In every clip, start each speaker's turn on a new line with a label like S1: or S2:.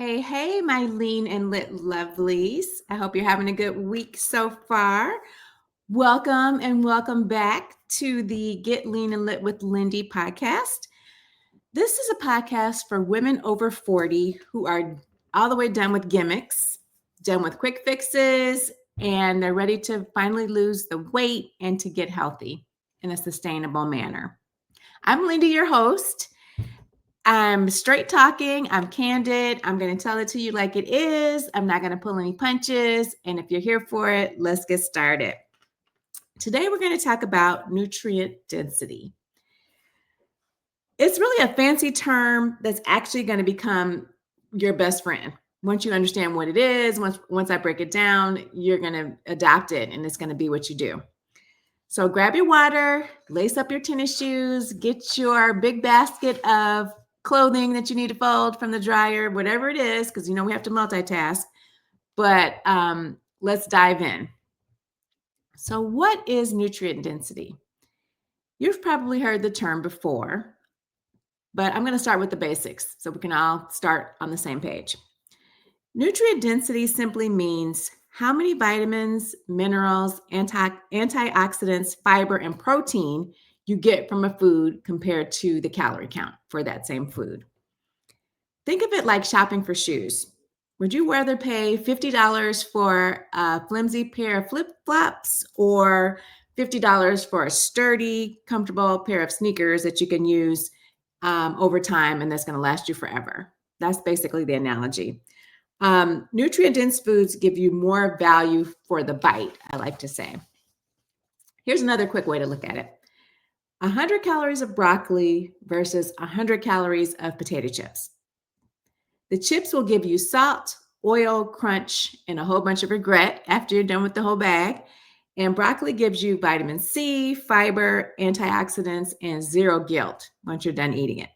S1: Hey, my lean and lit lovelies. I hope you're having a good week so far. Welcome and welcome back to the Get Lean and Lit with Lindy podcast. This is a podcast for women over 40 who are all the way done with gimmicks, done with quick fixes, and they're ready to finally lose the weight and to get healthy in a sustainable manner. I'm Lindy, your host. I'm straight talking. I'm candid. I'm going to tell it to you like it is. I'm not going to pull any punches. And if you're here for it, let's get started. Today, we're going to talk about nutrient density. It's really a fancy term that's actually going to become your best friend. Once you understand what it is, once I break it down, you're going to adopt it and it's going to be what you do. So grab your water, lace up your tennis shoes, get your big basket of clothing that you need to fold from the dryer, whatever it is, because we have to multitask. But let's dive in. So what is nutrient density? You've probably heard the term before, but I'm going to start with the basics so we can all start on the same page. Nutrient density simply means how many vitamins, minerals, antioxidants, fiber, and protein you get from a food compared to the calorie count for that same food. Think of it like shopping for shoes. Would you rather pay $50 for a flimsy pair of flip-flops or $50 for a sturdy, comfortable pair of sneakers that you can use over time and that's going to last you forever? That's basically the analogy. Nutrient-dense foods give you more value for the bite, I like to say. Here's another quick way to look at it. 100 calories of broccoli versus 100 calories of potato chips. The chips will give you salt, oil, crunch, and a whole bunch of regret after you're done with the whole bag. And broccoli gives you vitamin C, fiber, antioxidants, and zero guilt once you're done eating it.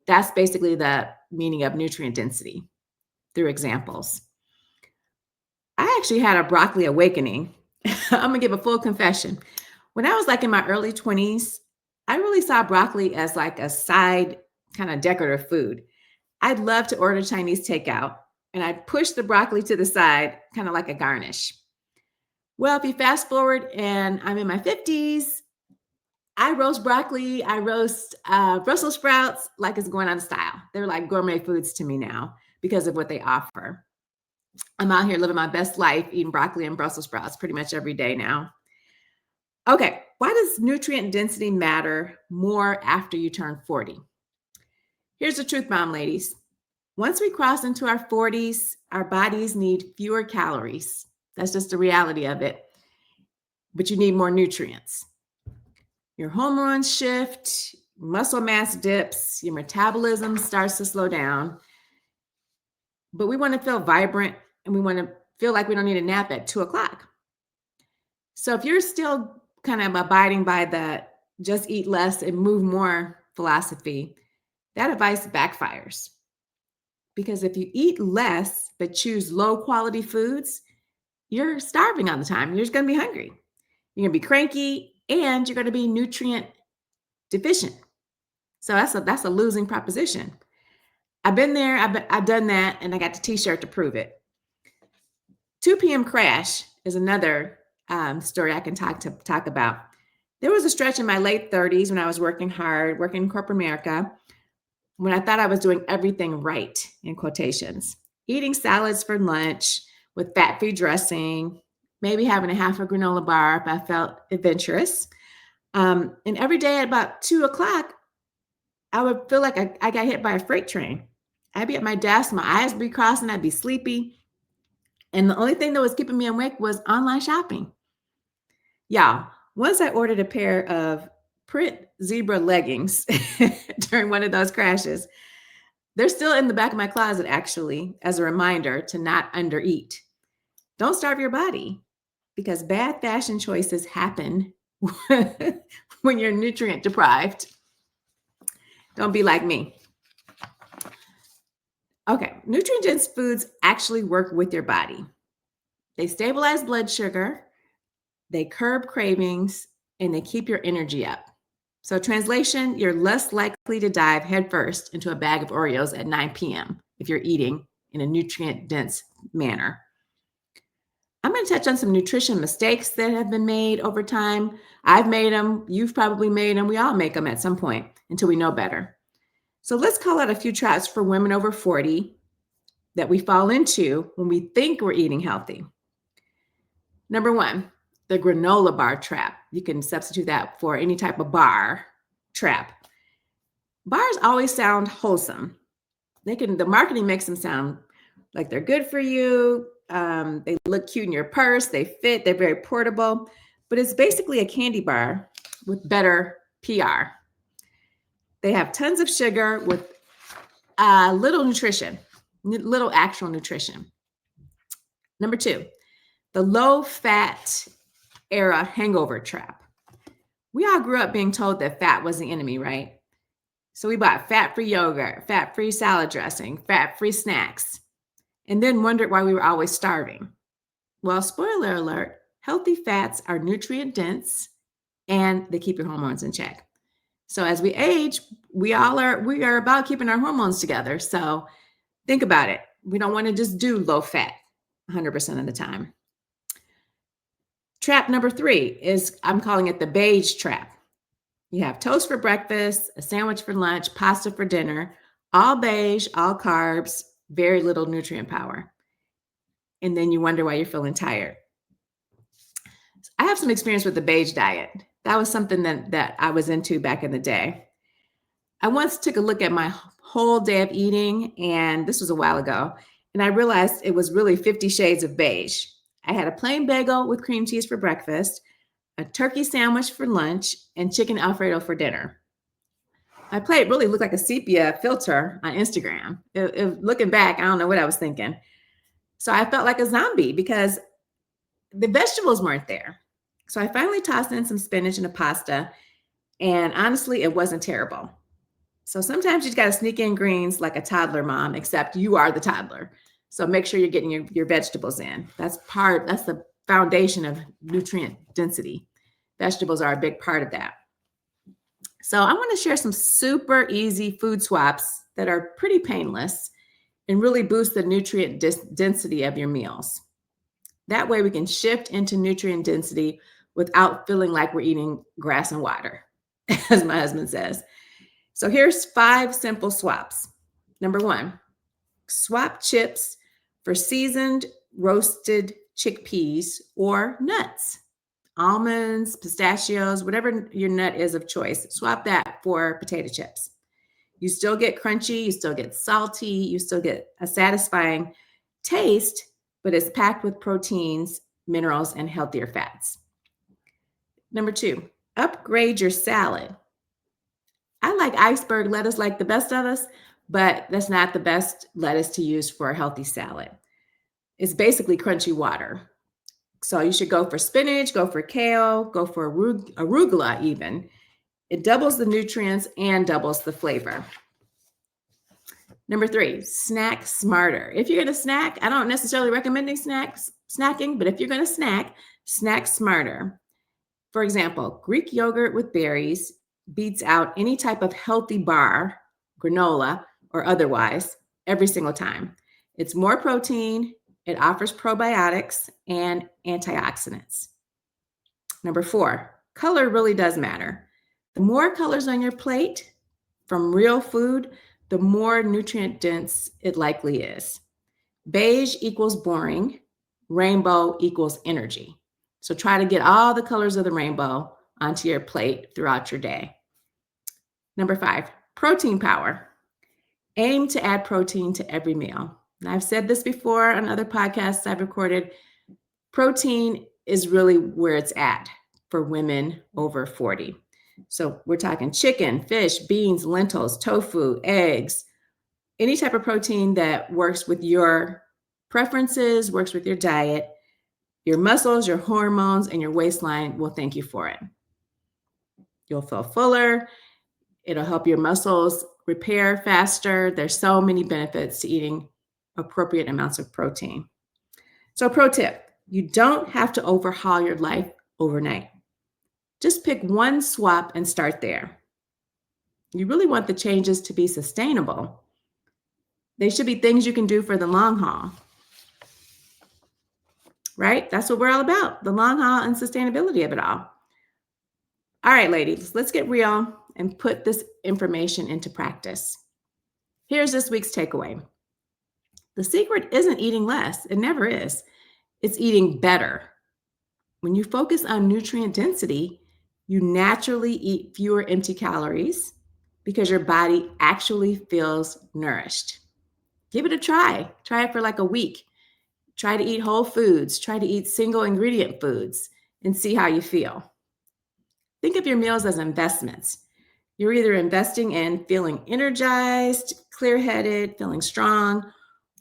S1: That's basically the meaning of nutrient density through examples. I actually had a broccoli awakening. I'm gonna give a full confession. When I was in my early 20s, I really saw broccoli as a side kind of decorative food. I'd love to order Chinese takeout and I'd push the broccoli to the side, kind of like a garnish. Well, if you fast forward and I'm in my 50s, I roast broccoli, I roast Brussels sprouts like it's going out of style. They're like gourmet foods to me now because of what they offer. I'm out here living my best life, eating broccoli and Brussels sprouts pretty much every day now. Okay, why does nutrient density matter more after you turn 40? Here's the truth, mom ladies. Once we cross into our 40s, our bodies need fewer calories. That's just the reality of it. But you need more nutrients. Your hormones shift, muscle mass dips, your metabolism starts to slow down. But we want to feel vibrant and we want to feel like we don't need a nap at 2:00. So if you're still kind of abiding by the just eat less and move more philosophy, that advice backfires. Because if you eat less but choose low quality foods, you're starving all the time. You're just going to be hungry. You're going to be cranky and you're going to be nutrient deficient. So that's a losing proposition. I've been there. I've done that, and I got the T-shirt to prove it. 2 p.m. crash is another story I can talk about. There was a stretch in my late 30s when I was working hard, working in corporate America, when I thought I was doing everything right, in quotations. Eating salads for lunch with fat-free dressing, maybe having a half a granola bar if I felt adventurous. And every day at about 2:00, I would feel like I got hit by a freight train. I'd be at my desk, my eyes would be crossing, I'd be sleepy. And the only thing that was keeping me awake was online shopping. Y'all, once I ordered a pair of print zebra leggings during one of those crashes. They're still in the back of my closet, actually, as a reminder to not undereat. Don't starve your body because bad fashion choices happen when you're nutrient deprived. Don't be like me. Okay, nutrient-dense foods actually work with your body. They stabilize blood sugar, they curb cravings, and they keep your energy up. So translation, you're less likely to dive headfirst into a bag of Oreos at 9 p.m. if you're eating in a nutrient-dense manner. I'm going to touch on some nutrition mistakes that have been made over time. I've made them. You've probably made them. We all make them at some point until we know better. So let's call out a few traps for women over 40 that we fall into when we think we're eating healthy. Number one, the granola bar trap. You can substitute that for any type of bar trap. Bars always sound wholesome. The marketing makes them sound like they're good for you. They look cute in your purse. They fit. They're very portable. But it's basically a candy bar with better PR. They have tons of sugar with little nutrition, little actual nutrition. Number two, the low-fat era hangover trap. We all grew up being told that fat was the enemy, right? So we bought fat-free yogurt, fat-free salad dressing, fat-free snacks, and then wondered why we were always starving. Well, spoiler alert, healthy fats are nutrient dense and they keep your hormones in check. So as we age, we are about keeping our hormones together. So think about it. We don't want to just do low fat 100% of the time. Trap number three is, I'm calling it the beige trap. You have toast for breakfast, a sandwich for lunch, pasta for dinner, all beige, all carbs, very little nutrient power. And then you wonder why you're feeling tired. I have some experience with the beige diet. That was something that I was into back in the day. I once took a look at my whole day of eating, and this was a while ago, and I realized it was really 50 shades of beige. I had a plain bagel with cream cheese for breakfast, a turkey sandwich for lunch, and chicken Alfredo for dinner. My plate really looked like a sepia filter on Instagram. Looking back, I don't know what I was thinking. So I felt like a zombie because the vegetables weren't there. So I finally tossed in some spinach and a pasta, and honestly, it wasn't terrible. So sometimes you just got to sneak in greens like a toddler mom, except you are the toddler. So make sure you're getting your vegetables in. That's the foundation of nutrient density. Vegetables are a big part of that. So I want to share some super easy food swaps that are pretty painless and really boost the nutrient density of your meals. That way we can shift into nutrient density without feeling like we're eating grass and water, as my husband says. So here's 5 simple swaps. Number 1, swap chips for seasoned roasted chickpeas or nuts. Almonds, pistachios, whatever your nut is of choice, swap that for potato chips. You still get crunchy, you still get salty, you still get a satisfying taste, but it's packed with proteins, minerals, and healthier fats. Number 2, upgrade your salad. I like iceberg lettuce like the best of us, but that's not the best lettuce to use for a healthy salad. It's basically crunchy water. So you should go for spinach, go for kale, go for arugula even. It doubles the nutrients and doubles the flavor. Number 3, snack smarter. If you're going to snack, I don't necessarily recommend snacking, but if you're going to snack smarter. For example, Greek yogurt with berries beats out any type of healthy bar, granola, or otherwise every single time. It's more protein, it offers probiotics and antioxidants. Number 4, color really does matter. The more colors on your plate from real food, the more nutrient dense it likely is. Beige equals boring, rainbow equals energy. So try to get all the colors of the rainbow onto your plate throughout your day. Number 5, protein power. Aim to add protein to every meal. And I've said this before on other podcasts I've recorded. Protein is really where it's at for women over 40. So we're talking chicken, fish, beans, lentils, tofu, eggs, any type of protein that works with your preferences, works with your diet. Your muscles, your hormones, and your waistline will thank you for it. You'll feel fuller. It'll help your muscles repair faster. There's so many benefits to eating appropriate amounts of protein. So pro tip, you don't have to overhaul your life overnight. Just pick one swap and start there. You really want the changes to be sustainable. They should be things you can do for the long haul, right? That's what we're all about, the long haul and sustainability of it all. All right, ladies, let's get real and put this information into practice. Here's this week's takeaway. The secret isn't eating less. It never is. It's eating better. When you focus on nutrient density, you naturally eat fewer empty calories because your body actually feels nourished. Give it a try. Try it for like a week. Try to eat whole foods. Try to eat single ingredient foods and see how you feel. Think of your meals as investments. You're either investing in feeling energized, clear-headed, feeling strong,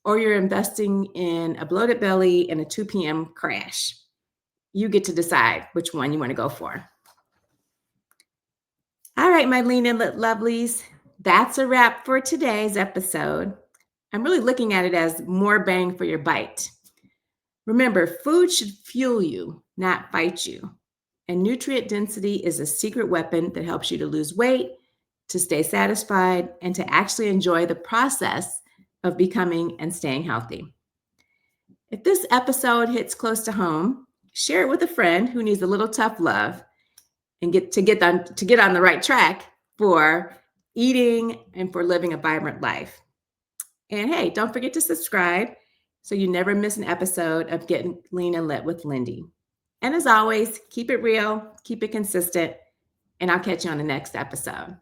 S1: or you're investing in a bloated belly and a 2 p.m. crash. You get to decide which one you want to go for. All right, my lean and lit lovelies, that's a wrap for today's episode. I'm really looking at it as more bang for your bite. Remember, food should fuel you, not fight you. And nutrient density is a secret weapon that helps you to lose weight, to stay satisfied, and to actually enjoy the process of becoming and staying healthy. If this episode hits close to home, share it with a friend who needs a little tough love and get on the right track for eating and for living a vibrant life. And hey, don't forget to subscribe so you never miss an episode of Getting Lean and Lit with Lindy. And as always, keep it real, keep it consistent, and I'll catch you on the next episode.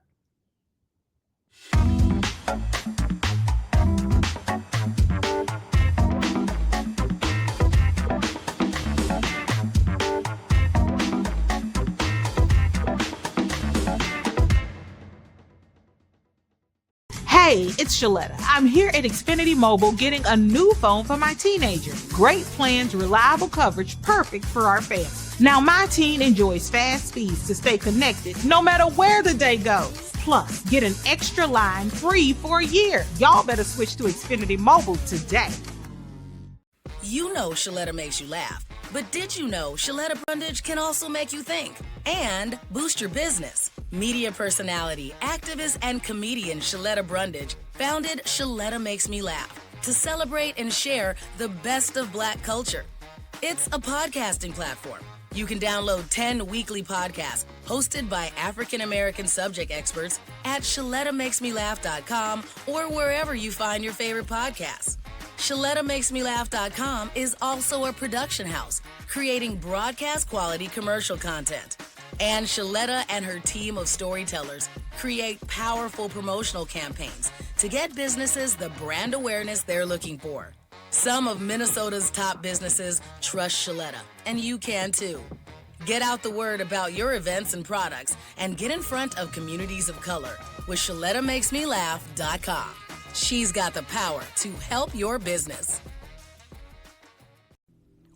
S2: Hey, it's Shaletta. I'm here at Xfinity Mobile getting a new phone for my teenager. Great plans, reliable coverage, perfect for our family. Now my teen enjoys fast speeds to stay connected no matter where the day goes. Plus, get an extra line free for a year. Y'all better switch to Xfinity Mobile today.
S3: You know Shaletta makes you laugh, but did you know Shaletta Brundage can also make you think and boost your business? Media personality, activist, and comedian Shaletta Brundage founded Shaletta Makes Me Laugh to celebrate and share the best of Black culture. It's a podcasting platform. You can download 10 weekly podcasts hosted by African-American subject experts at ShalettaMakesMeLaugh.com or wherever you find your favorite podcasts. ShalettaMakesMeLaugh.com is also a production house creating broadcast quality commercial content. And Shaletta and her team of storytellers create powerful promotional campaigns to get businesses the brand awareness they're looking for. Some of Minnesota's top businesses trust Shaletta, and you can too. Get out the word about your events and products and get in front of communities of color with ShalettaMakesMeLaugh.com. She's got the power to help your business.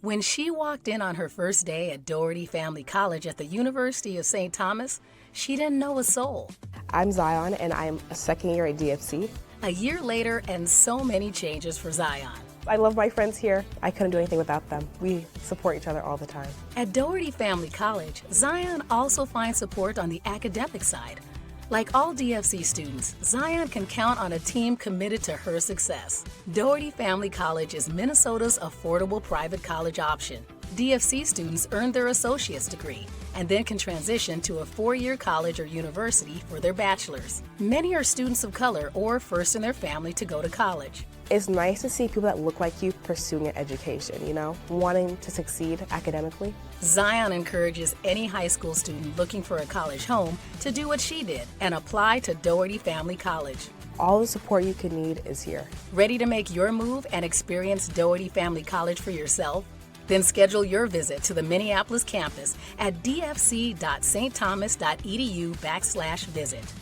S3: When she walked in on her first day at Doherty Family College at the University of St. Thomas, she didn't know a soul.
S4: I'm Zion, and I'm a second year at DFC.
S3: A year later, and so many changes for Zion.
S4: I love my friends here. I couldn't do anything without them. We support each other all the time.
S3: At Doherty Family College, Zion also finds support on the academic side. Like all DFC students, Zion can count on a team committed to her success. Doherty Family College is Minnesota's affordable private college option. DFC students earn their associate's degree and then can transition to a 4-year college or university for their bachelor's. Many are students of color or first in their family to go to college.
S4: It's nice to see people that look like you pursuing an education, wanting to succeed academically.
S3: Zion encourages any high school student looking for a college home to do what she did and apply to Doherty Family College.
S4: All the support you could need is here.
S3: Ready to make your move and experience Doherty Family College for yourself? Then schedule your visit to the Minneapolis campus at dfc.stthomas.edu/visit.